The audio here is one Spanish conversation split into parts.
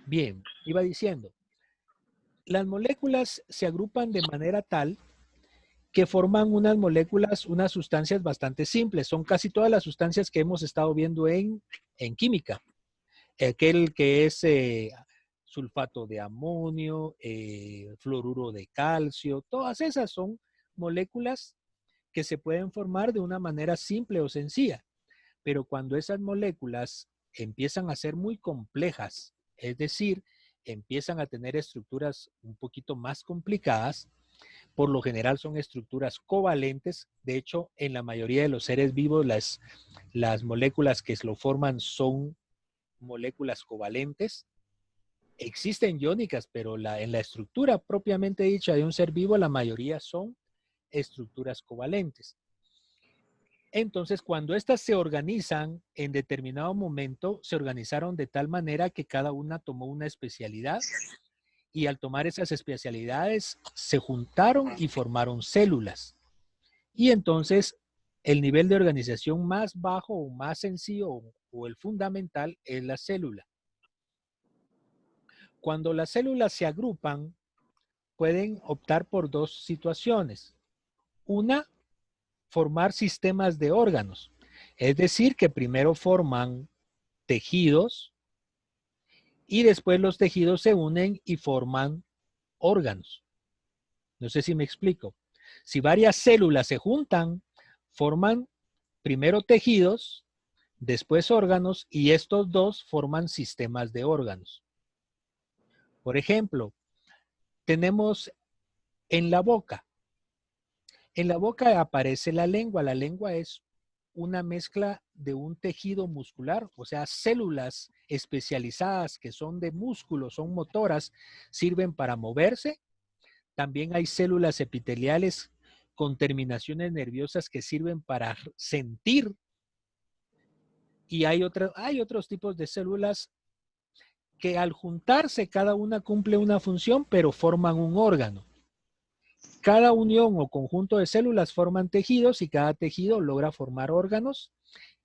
Bien, iba diciendo, las moléculas se agrupan de manera tal que forman unas moléculas, unas sustancias bastante simples. Son casi todas las sustancias que hemos estado viendo en química. Aquel que es sulfato de amonio, fluoruro de calcio, todas esas son moléculas que se pueden formar de una manera simple o sencilla. Pero cuando esas moléculas empiezan a ser muy complejas, es decir, empiezan a tener estructuras un poquito más complicadas, por lo general son estructuras covalentes. De hecho, en la mayoría de los seres vivos, las moléculas que lo forman son moléculas covalentes. Existen iónicas, pero en la estructura propiamente dicha de un ser vivo, la mayoría son estructuras covalentes. Entonces, cuando estas se organizan en determinado momento, se organizaron de tal manera que cada una tomó una especialidad y al tomar esas especialidades se juntaron y formaron células. Y entonces el nivel de organización más bajo o más sencillo o el fundamental es la célula. Cuando las células se agrupan, pueden optar por dos situaciones. Una, formar sistemas de órganos. Es decir, que primero forman tejidos y después los tejidos se unen y forman órganos. No sé si me explico. Si varias células se juntan, forman primero tejidos, después órganos y estos dos forman sistemas de órganos. Por ejemplo, tenemos en la boca. En la boca aparece la lengua. La lengua es una mezcla de un tejido muscular, o sea, células especializadas que son de músculos, son motoras, sirven para moverse. También hay células epiteliales con terminaciones nerviosas que sirven para sentir. Y hay otros tipos de células que al juntarse cada una cumple una función, pero forman un órgano. Cada unión o conjunto de células forman tejidos y cada tejido logra formar órganos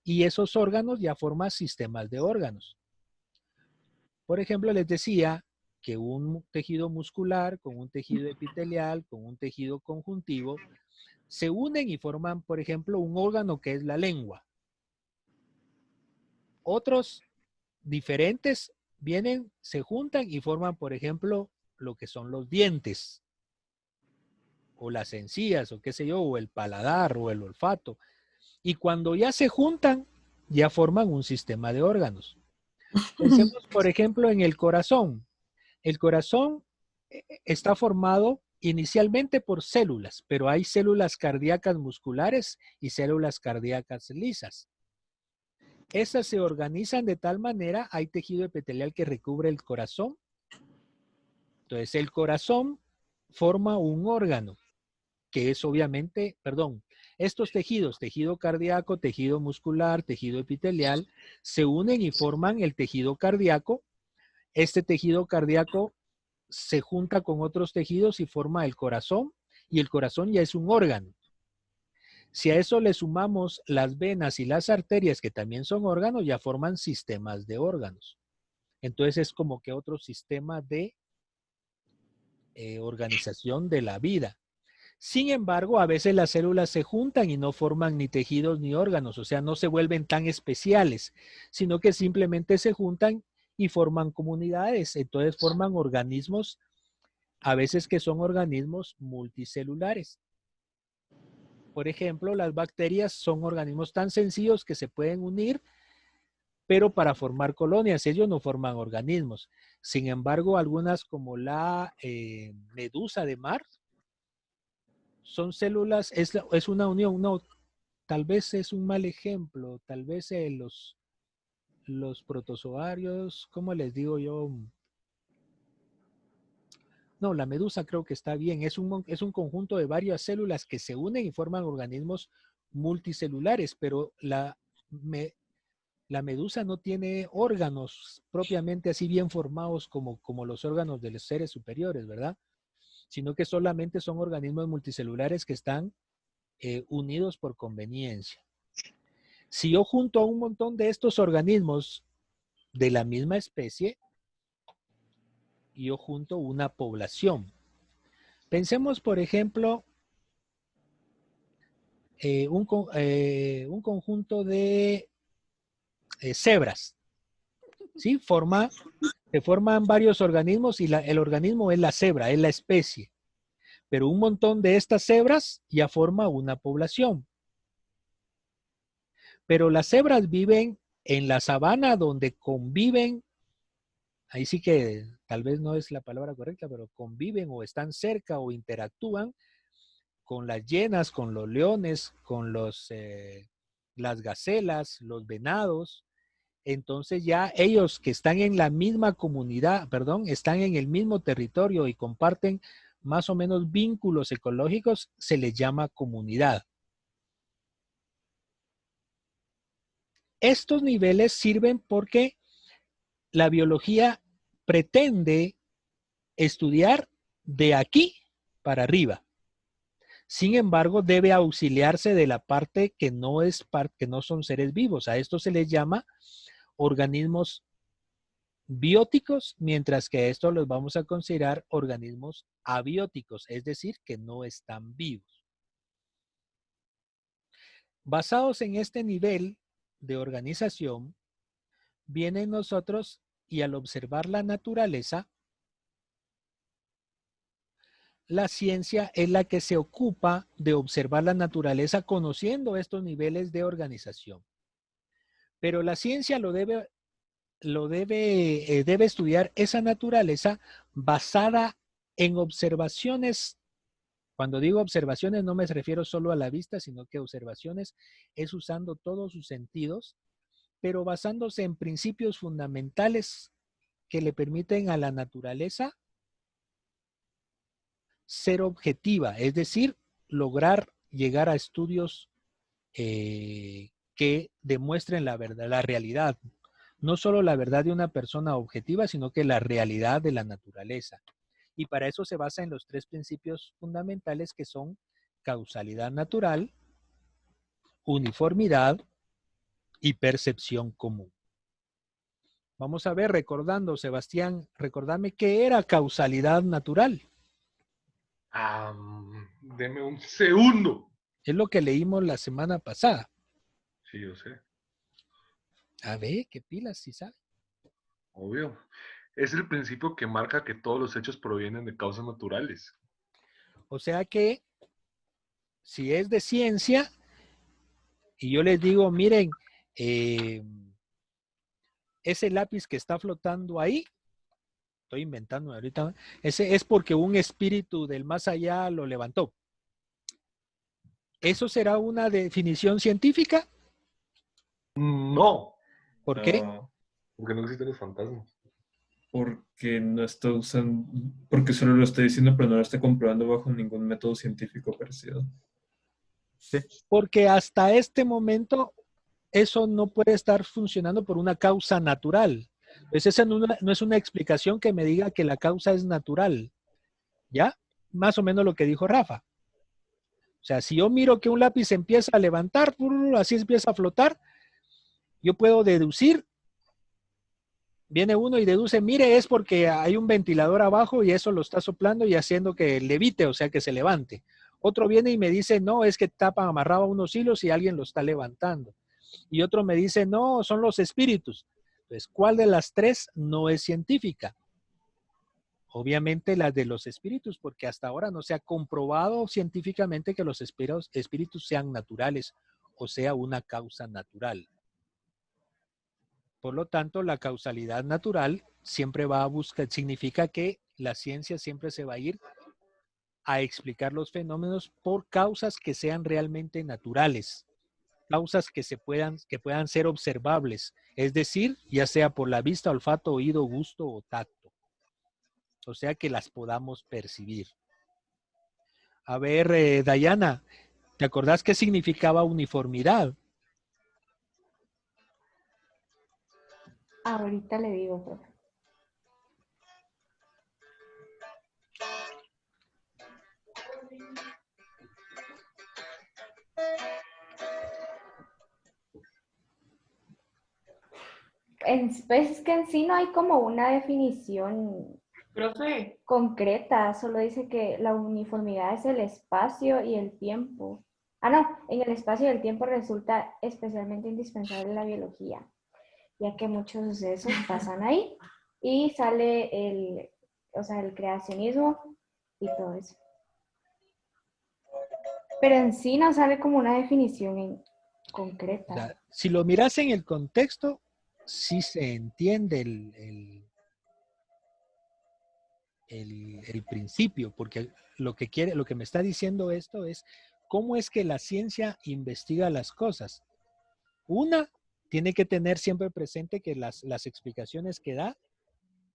y esos órganos ya forman sistemas de órganos. Por ejemplo, les decía que un tejido muscular con un tejido epitelial, con un tejido conjuntivo, se unen y forman, por ejemplo, un órgano que es la lengua. Otros diferentes vienen, se juntan y forman, por ejemplo, lo que son los dientes, o las encías, o qué sé yo, o el paladar, o el olfato. Y cuando ya se juntan, ya forman un sistema de órganos. Pensemos, por ejemplo, en el corazón. El corazón está formado inicialmente por células, pero hay células cardíacas musculares y células cardíacas lisas. Esas se organizan de tal manera, hay tejido epitelial que recubre el corazón. Entonces, el corazón forma un órgano, que es obviamente, perdón, estos tejidos, tejido cardíaco, tejido muscular, tejido epitelial, se unen y forman el tejido cardíaco. Este tejido cardíaco se junta con otros tejidos y forma el corazón, y el corazón ya es un órgano. Si a eso le sumamos las venas y las arterias, que también son órganos, ya forman sistemas de órganos. Entonces es como que otro sistema de organización de la vida. Sin embargo, a veces las células se juntan y no forman ni tejidos ni órganos, o sea, no se vuelven tan especiales, sino que simplemente se juntan y forman comunidades. Entonces forman organismos, a veces que son organismos multicelulares. Por ejemplo, las bacterias son organismos tan sencillos que se pueden unir, pero para formar colonias, ellos no forman organismos. Sin embargo, algunas como la medusa de mar, son células, es una unión, no, tal vez es un mal ejemplo, tal vez los protozoarios, ¿cómo les digo yo? No, la medusa creo que está bien, es un conjunto de varias células que se unen y forman organismos multicelulares, pero la medusa no tiene órganos propiamente así bien formados como los órganos de los seres superiores, ¿verdad? Sino que solamente son organismos multicelulares que están unidos por conveniencia. Si yo junto a un montón de estos organismos de la misma especie, y yo junto una población. Pensemos, por ejemplo, un conjunto de cebras, ¿sí? Se forman varios organismos y el organismo es la cebra, es la especie. Pero un montón de estas cebras ya forma una población. Pero las cebras viven en la sabana donde conviven, ahí sí que tal vez no es la palabra correcta, pero conviven o están cerca o interactúan con las hienas, con los leones, con las gacelas, los venados. Entonces ya ellos que están en la misma comunidad, perdón, están en el mismo territorio y comparten más o menos vínculos ecológicos, se les llama comunidad. Estos niveles sirven porque la biología pretende estudiar de aquí para arriba. Sin embargo, debe auxiliarse de la parte que no son seres vivos. A esto se les llama organismos bióticos, mientras que a esto los vamos a considerar organismos abióticos, es decir, que no están vivos. Basados en este nivel de organización, vienen nosotros y al observar la naturaleza, la ciencia es la que se ocupa de observar la naturaleza conociendo estos niveles de organización. Pero la ciencia debe estudiar esa naturaleza basada en observaciones. Cuando digo observaciones no me refiero solo a la vista, sino que observaciones es usando todos sus sentidos, pero basándose en principios fundamentales que le permiten a la naturaleza ser objetiva, es decir, lograr llegar a estudios que demuestren la verdad, la realidad. No solo la verdad de una persona objetiva, sino que la realidad de la naturaleza. Y para eso se basa en los tres principios fundamentales que son causalidad natural, uniformidad y percepción común. Vamos a ver, recordando, Sebastián, recordame qué era causalidad natural. Deme un segundo. Es lo que leímos la semana pasada. Sí, yo sé. A ver, qué pilas, si sabe. Obvio. Es el principio que marca que todos los hechos provienen de causas naturales. O sea que si es de ciencia y yo les digo, miren, ese lápiz que está flotando ahí, estoy inventando ahorita, ese es porque un espíritu del más allá lo levantó. ¿Eso será una definición científica? No, ¿Por qué? porque no existen los fantasmas. Porque no está usando, porque solo lo está diciendo, pero no lo está comprobando bajo ningún método científico parecido. Sí. Porque hasta este momento eso no puede estar funcionando por una causa natural. Pues esa no es una explicación que me diga que la causa es natural. ¿Ya? Más o menos lo que dijo Rafa. O sea, si yo miro que un lápiz empieza a levantar, así empieza a flotar, yo puedo deducir, viene uno y deduce, mire, es porque hay un ventilador abajo y eso lo está soplando y haciendo que levite, o sea, que se levante. Otro viene y me dice, no, es que tapan amarrado unos hilos y alguien lo está levantando. Y otro me dice, no, son los espíritus. Entonces, ¿cuál de las tres no es científica? Obviamente la de los espíritus, porque hasta ahora no se ha comprobado científicamente que los espíritus sean naturales o sea una causa natural. Por lo tanto, la causalidad natural siempre va a buscar, significa que la ciencia siempre se va a ir a explicar los fenómenos por causas que sean realmente naturales, causas que puedan ser observables, es decir, ya sea por la vista, olfato, oído, gusto o tacto. O sea que las podamos percibir. A ver, Dayana, ¿te acordás qué significaba uniformidad? Ahorita le digo, profe. Es que en sí no hay como una definición Profe, concreta, solo dice que la uniformidad es el espacio y el tiempo. Ah, no, en el espacio y el tiempo resulta especialmente indispensable la biología, ya que muchos sucesos pasan ahí y sale el creacionismo y todo eso. Pero en sí no sale como una definición O concreta. sea, si lo miras en el contexto, sí se entiende el principio, porque lo que me está diciendo esto es cómo es que la ciencia investiga las cosas. Una, tiene que tener siempre presente que las explicaciones que da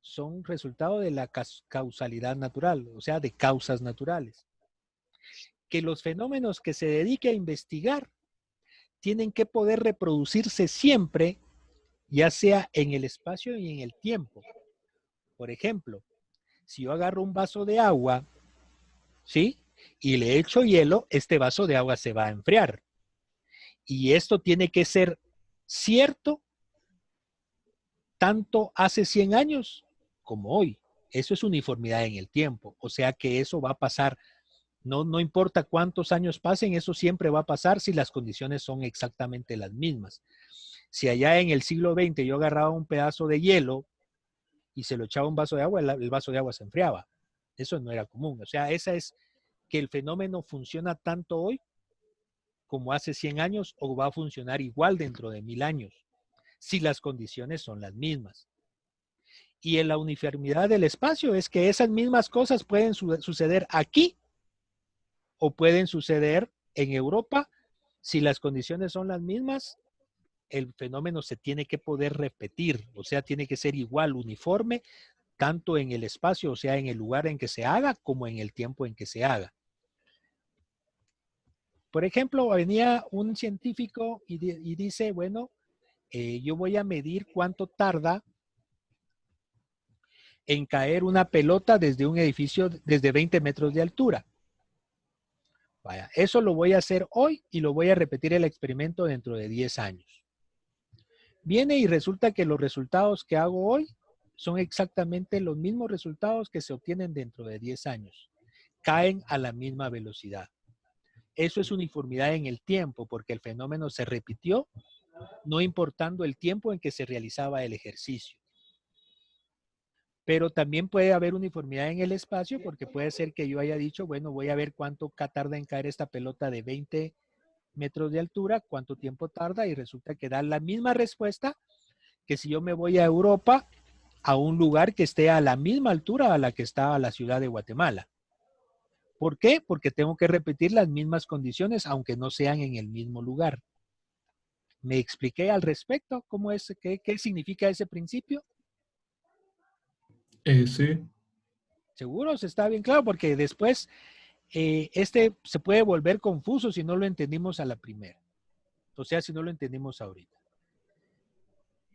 son resultado de la causalidad natural, o sea, de causas naturales. Que los fenómenos que se dedique a investigar tienen que poder reproducirse siempre, ya sea en el espacio y en el tiempo. Por ejemplo, si yo agarro un vaso de agua, ¿sí? Y le echo hielo, este vaso de agua se va a enfriar. Y esto tiene que ser cierto tanto hace 100 años como hoy. Eso es uniformidad en el tiempo. O sea que eso va a pasar. No importa cuántos años pasen, eso siempre va a pasar si las condiciones son exactamente las mismas. Si allá en el siglo XX yo agarraba un pedazo de hielo y se lo echaba a un vaso de agua, el vaso de agua se enfriaba. Eso no era común. O sea, esa es que el fenómeno funciona tanto hoy como hace 100 años o va a funcionar igual dentro de 1000 años, si las condiciones son las mismas. Y en la uniformidad del espacio es que esas mismas cosas pueden suceder aquí o pueden suceder en Europa. Si las condiciones son las mismas, el fenómeno se tiene que poder repetir, o sea, tiene que ser igual, uniforme, tanto en el espacio, o sea, en el lugar en que se haga, como en el tiempo en que se haga. Por ejemplo, venía un científico y dice, bueno, yo voy a medir cuánto tarda en caer una pelota desde un edificio desde 20 metros de altura. Vaya, eso lo voy a hacer hoy y lo voy a repetir el experimento dentro de 10 años. Viene y resulta que los resultados que hago hoy son exactamente los mismos resultados que se obtienen dentro de 10 años. Caen a la misma velocidad. Eso es uniformidad en el tiempo, porque el fenómeno se repitió, no importando el tiempo en que se realizaba el ejercicio. Pero también puede haber uniformidad en el espacio, porque puede ser que yo haya dicho, bueno, voy a ver cuánto tarda en caer esta pelota de 20 metros de altura, cuánto tiempo tarda, y resulta que da la misma respuesta que si yo me voy a Europa, a un lugar que esté a la misma altura a la que está la ciudad de Guatemala. ¿Por qué? Porque tengo que repetir las mismas condiciones, aunque no sean en el mismo lugar. ¿Me expliqué al respecto? ¿Cómo es? ¿Qué significa ese principio? Sí. Seguro, se está bien claro, porque después este se puede volver confuso si no lo entendimos a la primera. O sea, si no lo entendimos ahorita.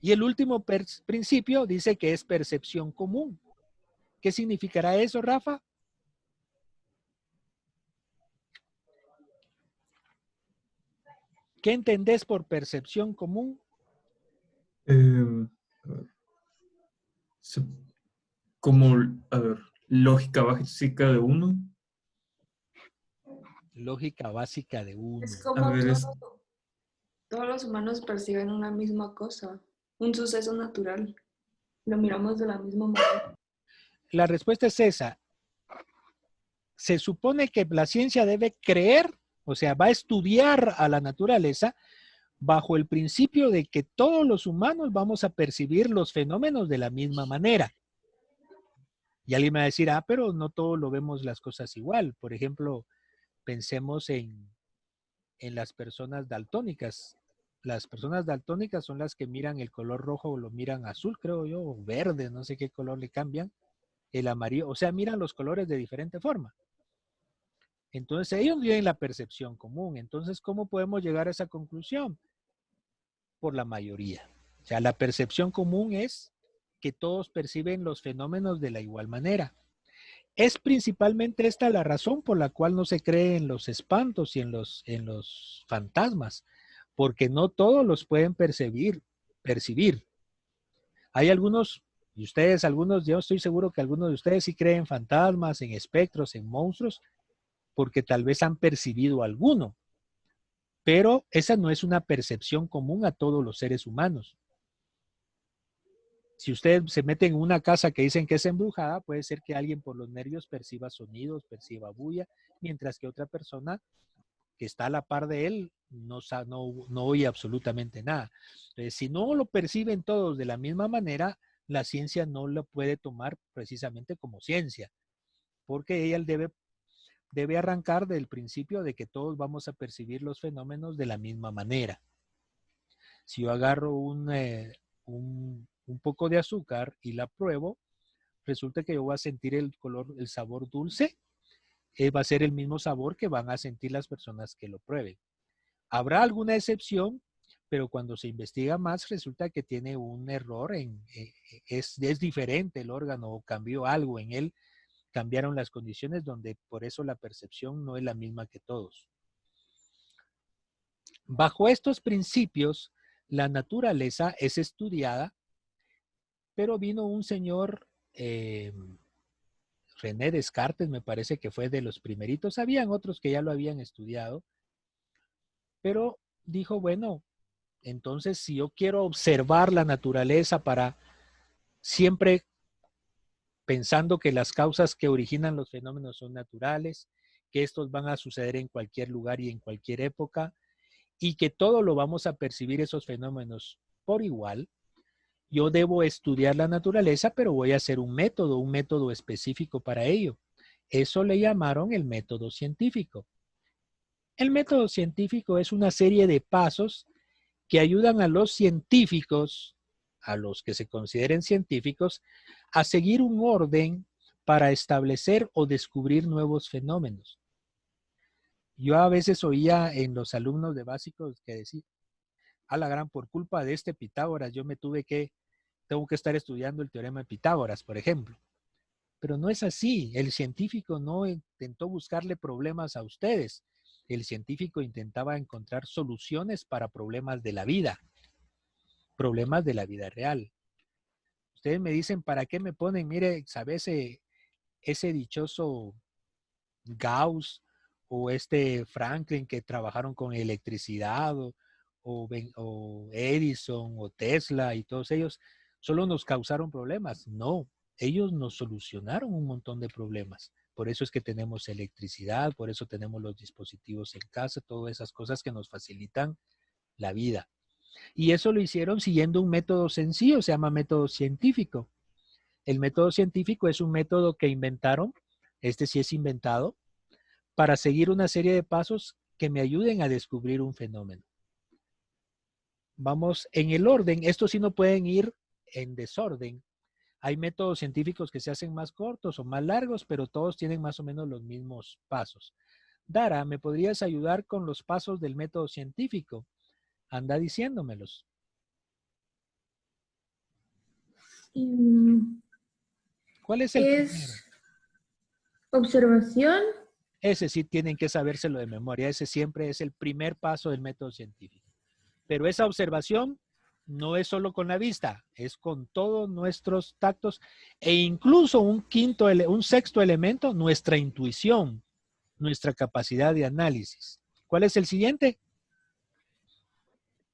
Y el último principio dice que es percepción común. ¿Qué significará eso, Rafa? ¿Qué entendés por percepción común? A ver, se- como, a ver, lógica básica de uno. Lógica básica de uno. es A como ver, todos los humanos perciben una misma cosa, un suceso natural. Lo miramos de la misma manera. La respuesta es esa. Se supone que la ciencia debe creer, o sea, va a estudiar a la naturaleza bajo el principio de que todos los humanos vamos a percibir los fenómenos de la misma manera. Y alguien me va a decir, pero no todos lo vemos las cosas igual. Por ejemplo, pensemos en las personas daltónicas. Las personas daltónicas son las que miran el color rojo o lo miran azul, creo yo, o verde, no sé qué color le cambian, el amarillo, o sea, miran los colores de diferente forma. Entonces ellos tienen la percepción común. Entonces, ¿cómo podemos llegar a esa conclusión? Por la mayoría. O sea, la percepción común es que todos perciben los fenómenos de la igual manera. Es principalmente esta la razón por la cual no se cree en los espantos y en los fantasmas, porque no todos los pueden percibir. Hay algunos, Y ustedes, algunos, yo estoy seguro que algunos de ustedes sí creen en fantasmas, en espectros, en monstruos, porque tal vez han percibido alguno. Pero esa no es una percepción común a todos los seres humanos. Si usted se mete en una casa que dicen que es embrujada, puede ser que alguien por los nervios perciba sonidos, perciba bulla, mientras que otra persona que está a la par de él no oye absolutamente nada. Entonces, si no lo perciben todos de la misma manera, la ciencia no lo puede tomar precisamente como ciencia, porque ella debe arrancar del principio de que todos vamos a percibir los fenómenos de la misma manera. Si yo agarro un poco de azúcar y la pruebo, resulta que yo voy a sentir el sabor dulce, va a ser el mismo sabor que van a sentir las personas que lo prueben. Habrá alguna excepción, pero cuando se investiga más resulta que tiene un error, es diferente el órgano o cambió algo en él, cambiaron las condiciones donde por eso la percepción no es la misma que todos. Bajo estos principios, la naturaleza es estudiada, pero vino un señor, René Descartes, me parece que fue de los primeritos, habían otros que ya lo habían estudiado, pero dijo, bueno, entonces si yo quiero observar la naturaleza para siempre pensando que las causas que originan los fenómenos son naturales, que estos van a suceder en cualquier lugar y en cualquier época, y que todo lo vamos a percibir esos fenómenos por igual, yo debo estudiar la naturaleza, pero voy a hacer un método específico para ello. Eso le llamaron el método científico. El método científico es una serie de pasos que ayudan a los científicos, a los que se consideren científicos, a seguir un orden para establecer o descubrir nuevos fenómenos. Yo a veces oía en los alumnos de básicos que decían, a la gran, por culpa de este Pitágoras, yo tengo que estar estudiando el teorema de Pitágoras, por ejemplo. Pero no es así. El científico no intentó buscarle problemas a ustedes. El científico intentaba encontrar soluciones para problemas de la vida real. Ustedes me dicen, ¿para qué me ponen? Mire, ¿sabes ese dichoso Gauss o Franklin que trabajaron con electricidad o Edison o Tesla y todos ellos solo nos causaron problemas? No, ellos nos solucionaron un montón de problemas. Por eso es que tenemos electricidad, por eso tenemos los dispositivos en casa, todas esas cosas que nos facilitan la vida. Y eso lo hicieron siguiendo un método sencillo, se llama método científico. El método científico es un método que inventaron, sí es inventado, para seguir una serie de pasos que me ayuden a descubrir un fenómeno. Vamos en el orden, estos sí no pueden ir en desorden. Hay métodos científicos que se hacen más cortos o más largos, pero todos tienen más o menos los mismos pasos. Dara, ¿me podrías ayudar con los pasos del método científico? Anda diciéndomelos. ¿Cuál es el primero? Observación. Ese sí tienen que sabérselo de memoria. Ese siempre es el primer paso del método científico. Pero esa observación no es solo con la vista, es con todos nuestros tactos e incluso un sexto elemento, nuestra intuición, nuestra capacidad de análisis. ¿Cuál es el siguiente?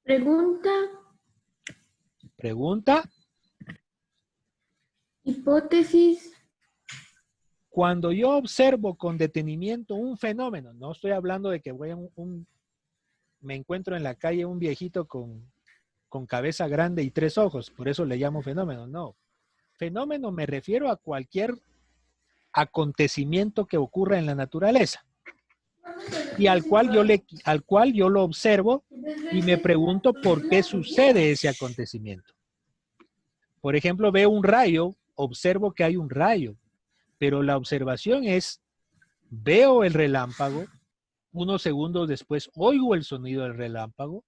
Pregunta. Pregunta. Hipótesis. Cuando yo observo con detenimiento un fenómeno, no estoy hablando de que me encuentro en la calle un viejito con cabeza grande y 3 ojos, por eso le llamo fenómeno. No, fenómeno me refiero a cualquier acontecimiento que ocurra en la naturaleza y al cual yo lo observo y me pregunto por qué sucede ese acontecimiento. Por ejemplo, veo un rayo, observo que hay un rayo, pero la observación es, veo el relámpago, unos segundos después oigo el sonido del relámpago,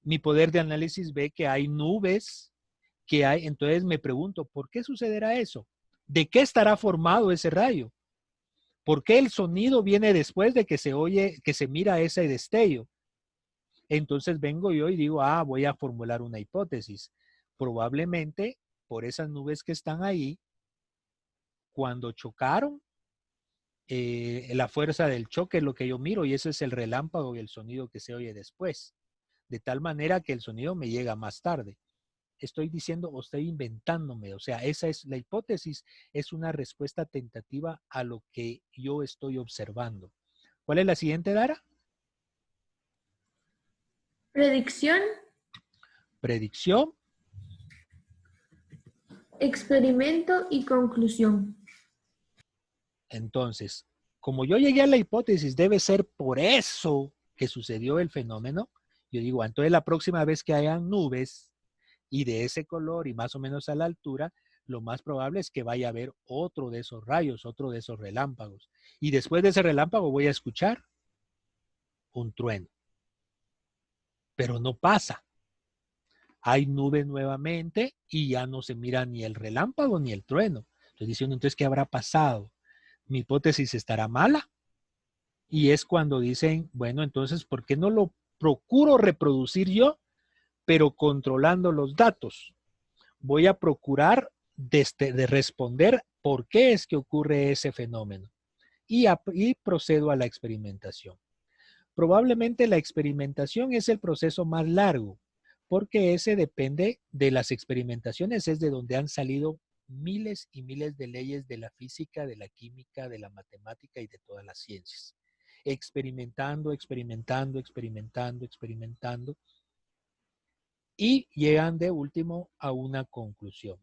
mi poder de análisis ve que hay nubes, entonces me pregunto, ¿por qué sucederá eso? ¿De qué estará formado ese rayo? ¿Por qué el sonido viene después de que se mira ese destello? Entonces vengo yo y digo, voy a formular una hipótesis. Probablemente por esas nubes que están ahí, cuando chocaron, la fuerza del choque es lo que yo miro y ese es el relámpago y el sonido que se oye después. De tal manera que el sonido me llega más tarde. Estoy diciendo o estoy inventándome, o sea, esa es la hipótesis, es una respuesta tentativa a lo que yo estoy observando. ¿Cuál es la siguiente, Dara? Predicción, Predicción. experimento y conclusión. Entonces, como yo llegué a la hipótesis, debe ser por eso que sucedió el fenómeno. Yo digo, entonces la próxima vez que hayan nubes y de ese color y más o menos a la altura, lo más probable es que vaya a haber otro de esos rayos, otro de esos relámpagos. Y después de ese relámpago voy a escuchar un trueno. Pero no pasa. Hay nubes nuevamente y ya no se mira ni el relámpago ni el trueno. Estoy diciendo, entonces, ¿qué habrá pasado? Mi hipótesis estará mala. Y es cuando dicen, bueno, entonces, ¿por qué no lo procuro reproducir yo, pero controlando los datos? Voy a procurar de responder por qué es que ocurre ese fenómeno. Y procedo a la experimentación. Probablemente la experimentación es el proceso más largo, porque ese depende de las experimentaciones, es de donde han salido miles y miles de leyes de la física, de la química, de la matemática y de todas las ciencias. Experimentando, experimentando, experimentando, experimentando, y llegan de último a una conclusión.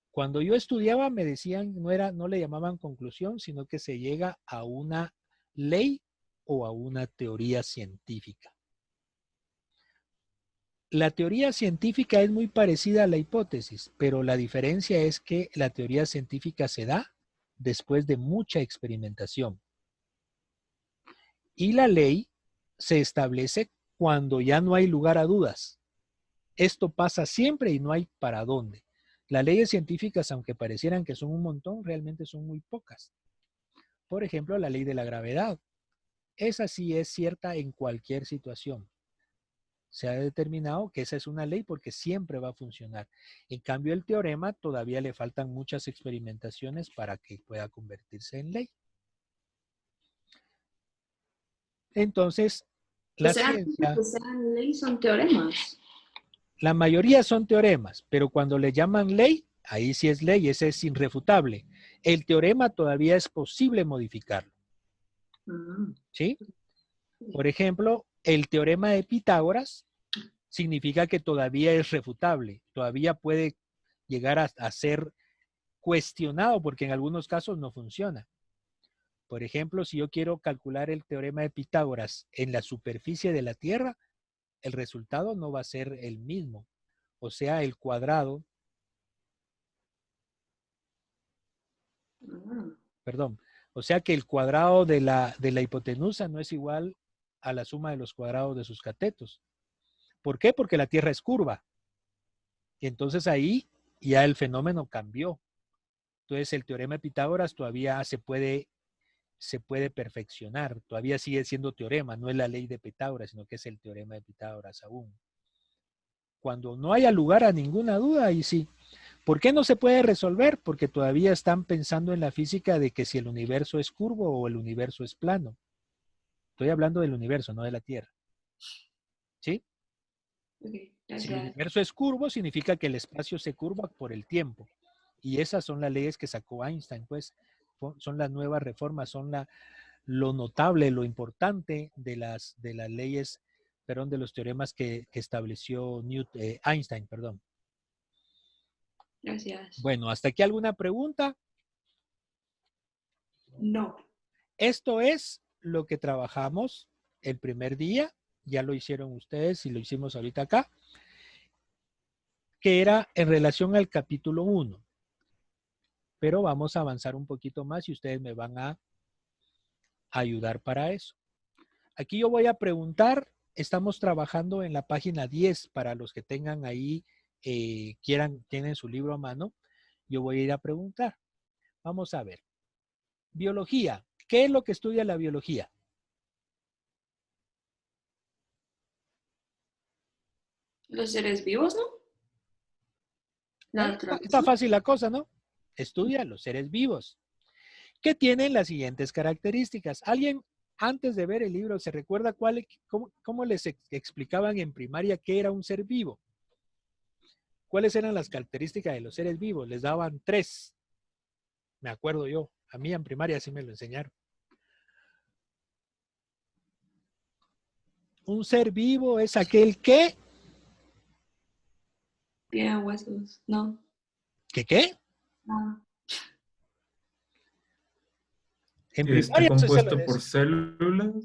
Cuando yo estudiaba me decían, no le llamaban conclusión, sino que se llega a una ley o a una teoría científica. La teoría científica es muy parecida a la hipótesis, pero la diferencia es que la teoría científica se da después de mucha experimentación. Y la ley se establece cuando ya no hay lugar a dudas. Esto pasa siempre y no hay para dónde. Las leyes científicas, aunque parecieran que son un montón, realmente son muy pocas. Por ejemplo, la ley de la gravedad. Esa sí es cierta en cualquier situación. Se ha determinado que esa es una ley porque siempre va a funcionar. En cambio, el teorema todavía le faltan muchas experimentaciones para que pueda convertirse en ley. Entonces, la ciencia... que sean ley son teoremas. La mayoría son teoremas, pero cuando le llaman ley, ahí sí es ley, ese es irrefutable. El teorema todavía es posible modificarlo. ¿Sí? Por ejemplo, el teorema de Pitágoras significa que todavía es refutable, todavía puede llegar a ser cuestionado porque en algunos casos no funciona. Por ejemplo, si yo quiero calcular el teorema de Pitágoras en la superficie de la Tierra, el resultado no va a ser el mismo. O sea, el cuadrado, perdón, o sea que el cuadrado de la hipotenusa no es igual a la suma de los cuadrados de sus catetos. ¿Por qué? Porque la Tierra es curva. Y entonces ahí ya el fenómeno cambió. Entonces el teorema de Pitágoras todavía se puede perfeccionar. Todavía sigue siendo teorema. No es la ley de Pitágoras, sino que es el teorema de Pitágoras aún. Cuando no haya lugar a ninguna duda, ahí sí. ¿Por qué no se puede resolver? Porque todavía están pensando en la física de que si el universo es curvo o el universo es plano. Estoy hablando del universo, no de la Tierra. ¿Sí? Okay, si el universo es curvo, significa que el espacio se curva por el tiempo. Y esas son las leyes que sacó Einstein, pues. Son las nuevas reformas, son lo notable, lo importante de las leyes, perdón, de los teoremas que estableció Einstein, perdón. Gracias. Bueno, ¿hasta aquí alguna pregunta? No. Esto es lo que trabajamos el primer día, ya lo hicieron ustedes y lo hicimos ahorita acá, que era en relación al capítulo 1. Pero vamos a avanzar un poquito más y ustedes me van a ayudar para eso. Aquí yo voy a preguntar, estamos trabajando en la página 10 para los que tengan ahí, tienen su libro a mano, yo voy a ir a preguntar. Vamos a ver. Biología. ¿Qué es lo que estudia la biología? Los seres vivos, ¿no? La Está traducción. fácil la cosa, ¿no? Estudia los seres vivos, que tienen las siguientes características. ¿Alguien antes de ver el libro se recuerda cómo les explicaban en primaria qué era un ser vivo? ¿Cuáles eran las características de los seres vivos? Les daban 3. Me acuerdo yo. A mí en primaria sí me lo enseñaron. Un ser vivo es aquel que... Tiene huesos. No. ¿Que qué? No. En Está primaria eso se lo compuesto por decía. células.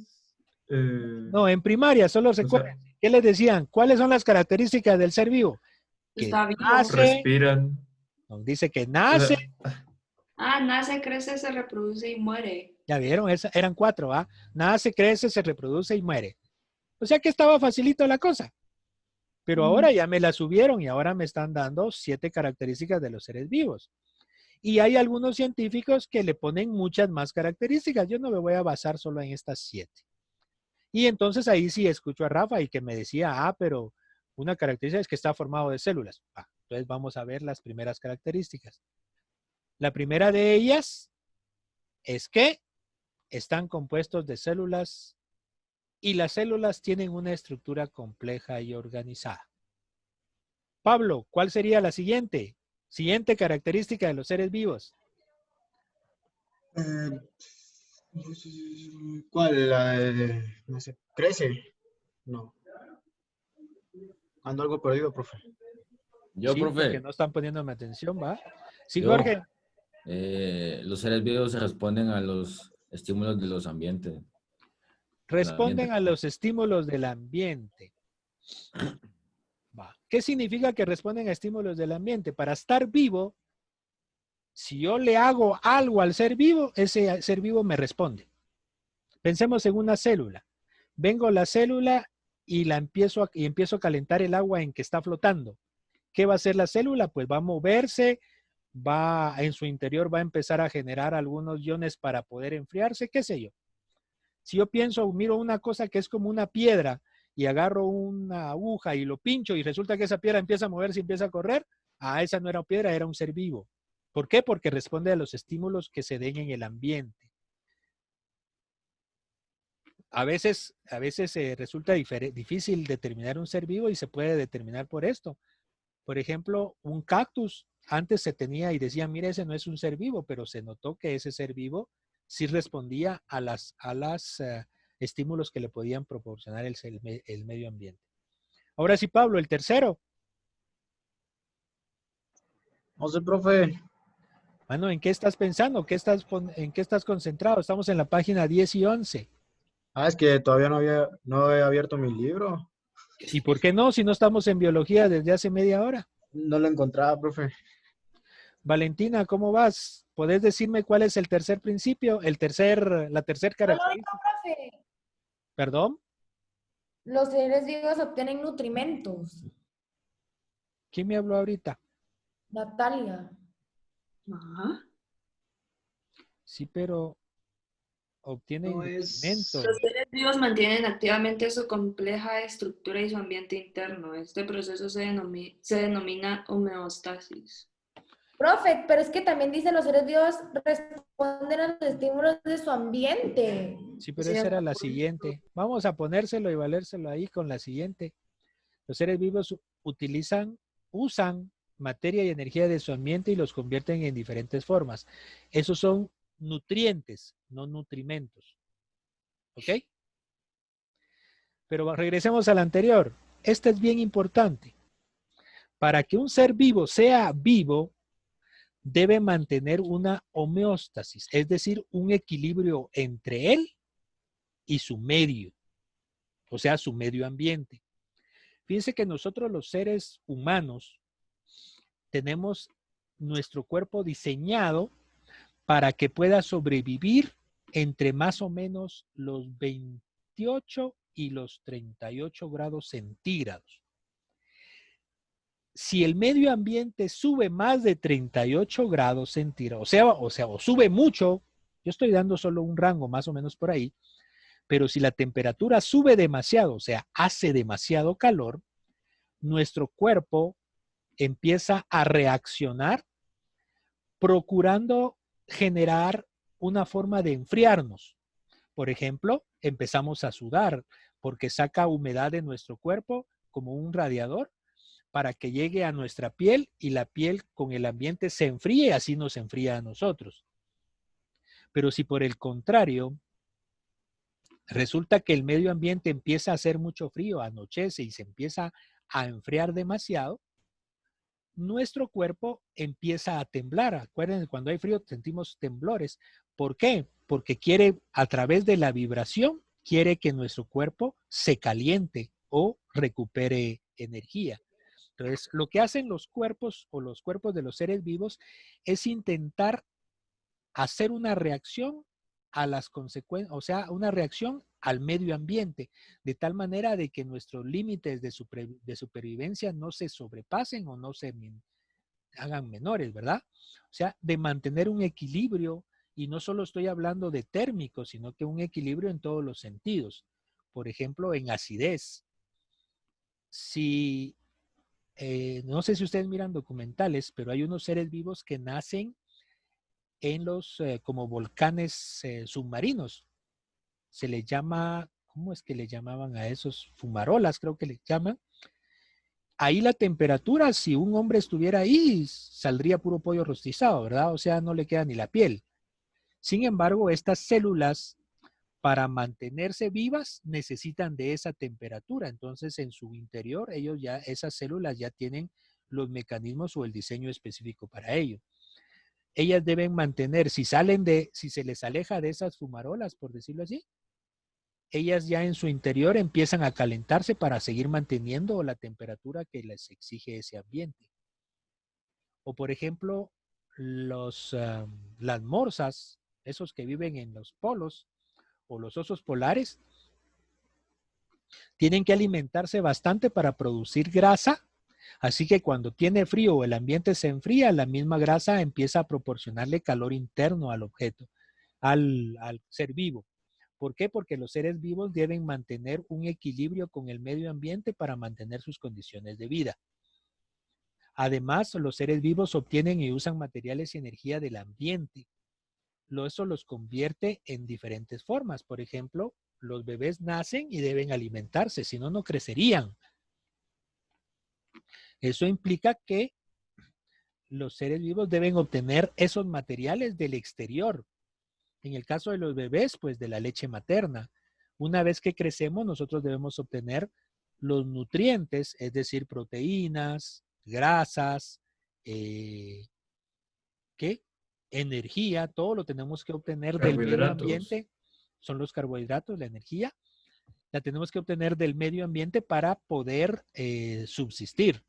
No, en primaria solo recuerden. ¿Qué les decían? ¿Cuáles son las características del ser vivo? Que Está vivo. nace, respiran. dice que O nace. sea, Nace, crece, se reproduce y muere. Ya vieron, eran 4, ¿ah? Nace, crece, se reproduce y muere. O sea que estaba facilito la cosa. Pero ahora ya me la subieron y ahora me están dando 7 características de los seres vivos. Y hay algunos científicos que le ponen muchas más características. Yo no me voy a basar solo en estas 7. Y entonces ahí sí escucho a Rafa y que me decía, pero una característica es que está formado de células. Entonces vamos a ver las primeras características. La primera de ellas es que están compuestos de células y las células tienen una estructura compleja y organizada. Pablo, ¿cuál sería la siguiente? Siguiente característica de los seres vivos. ¿Cuál? No sé, ¿crece? No. Ando algo perdido, profe. Yo, Sí, porque profe, no están poniéndome atención, ¿va? Sí, yo, Jorge. los seres vivos se responden a los estímulos de los ambientes. Responden a los estímulos del ambiente. Va. ¿Qué significa que responden a estímulos del ambiente? Para estar vivo, si yo le hago algo al ser vivo, ese ser vivo me responde. Pensemos en una célula. Vengo a la célula y empiezo a calentar el agua en que está flotando. ¿Qué va a hacer la célula? Pues va a moverse, en su interior va a empezar a generar algunos iones para poder enfriarse, qué sé yo. Si yo miro una cosa que es como una piedra y agarro una aguja y lo pincho y resulta que esa piedra empieza a moverse y empieza a correr, esa no era piedra, era un ser vivo. ¿Por qué? Porque responde a los estímulos que se den en el ambiente. A veces resulta difícil determinar un ser vivo y se puede determinar por esto. Por ejemplo, un cactus antes se tenía y decían, mire, ese no es un ser vivo, pero se notó que ese ser vivo sí respondía a las estímulos que le podían proporcionar el medio ambiente. Ahora sí, Pablo, el tercero. No sé, profe. Mano, ¿en qué estás pensando? ¿En qué estás concentrado? Estamos en la página 10 y 11. Es que todavía no he abierto mi libro. ¿Y por qué no? Si no estamos en biología desde hace media hora. No lo encontraba, profe. Valentina, ¿cómo vas? ¿Podés decirme cuál es el tercer principio? La tercer característica. Profe. ¿Perdón? Los seres vivos obtienen nutrimentos. ¿Quién me habló ahorita? Natalia. Ajá. Sí, pero obtienen No es- nutrimentos. Los seres vivos mantienen activamente su compleja estructura y su ambiente interno. Este proceso se denomina homeostasis. Profe, pero es que también dice los seres vivos responden a los estímulos de su ambiente. Sí, pero Sí, esa era la por eso. siguiente. Vamos a ponérselo y valérselo ahí con la siguiente. Los seres vivos usan materia y energía de su ambiente y los convierten en diferentes formas. Esos son nutrientes, no nutrimentos. ¿Ok? Pero regresemos al anterior. Este es bien importante. Para que un ser vivo sea vivo, debe mantener una homeostasis, es decir, un equilibrio entre él y su medio, o sea, su medio ambiente. Fíjense que nosotros los seres humanos tenemos nuestro cuerpo diseñado para que pueda sobrevivir entre más o menos los 28 y los 38 grados centígrados. Si el medio ambiente sube más de 38 grados centígrados, o sube mucho, yo estoy dando solo un rango más o menos por ahí, pero si la temperatura sube demasiado, o sea, hace demasiado calor, nuestro cuerpo empieza a reaccionar procurando generar una forma de enfriarnos. Por ejemplo, empezamos a sudar porque saca humedad de nuestro cuerpo como un radiador para que llegue a nuestra piel y la piel con el ambiente se enfríe y así nos enfría a nosotros. Pero si por el contrario resulta que el medio ambiente empieza a hacer mucho frío, anochece y se empieza a enfriar demasiado, nuestro cuerpo empieza a temblar. Acuérdense, cuando hay frío sentimos temblores. ¿Por qué? Porque quiere, a través de la vibración, quiere que nuestro cuerpo se caliente o recupere energía. Entonces, lo que hacen los cuerpos o los cuerpos de los seres vivos es intentar hacer una reacción a las consecuencias, o sea, una reacción al medio ambiente, de tal manera de que nuestros límites de supervivencia no se sobrepasen o no se hagan menores, ¿verdad? O sea, de mantener un equilibrio, y no solo estoy hablando de térmico, sino que un equilibrio en todos los sentidos. Por ejemplo, en acidez. Si, no sé si ustedes miran documentales, pero hay unos seres vivos que nacen en los como volcanes submarinos. Se les llama, ¿cómo es que le llamaban a esos? Fumarolas, creo que le llaman. Ahí la temperatura, si un hombre estuviera ahí, saldría puro pollo rostizado, ¿verdad? O sea, no le queda ni la piel. Sin embargo, estas células, para mantenerse vivas, necesitan de esa temperatura. Entonces, en su interior, esas células ya tienen los mecanismos o el diseño específico para ello. Ellas deben mantener, si se les aleja de esas fumarolas, por decirlo así, ellas ya en su interior empiezan a calentarse para seguir manteniendo la temperatura que les exige ese ambiente. O por ejemplo, las morsas, esos que viven en los polos, o los osos polares, tienen que alimentarse bastante para producir grasa. Así que cuando tiene frío o el ambiente se enfría, la misma grasa empieza a proporcionarle calor interno al objeto, al ser vivo. ¿Por qué? Porque los seres vivos deben mantener un equilibrio con el medio ambiente para mantener sus condiciones de vida. Además, los seres vivos obtienen y usan materiales y energía del ambiente. Eso los convierte en diferentes formas. Por ejemplo, los bebés nacen y deben alimentarse, si no, no crecerían. Eso implica que los seres vivos deben obtener esos materiales del exterior. En el caso de los bebés, pues de la leche materna. Una vez que crecemos, nosotros debemos obtener los nutrientes, es decir, proteínas, grasas, energía, todo lo tenemos que obtener del medio ambiente. Son los carbohidratos, la energía. La tenemos que obtener del medio ambiente para poder subsistir.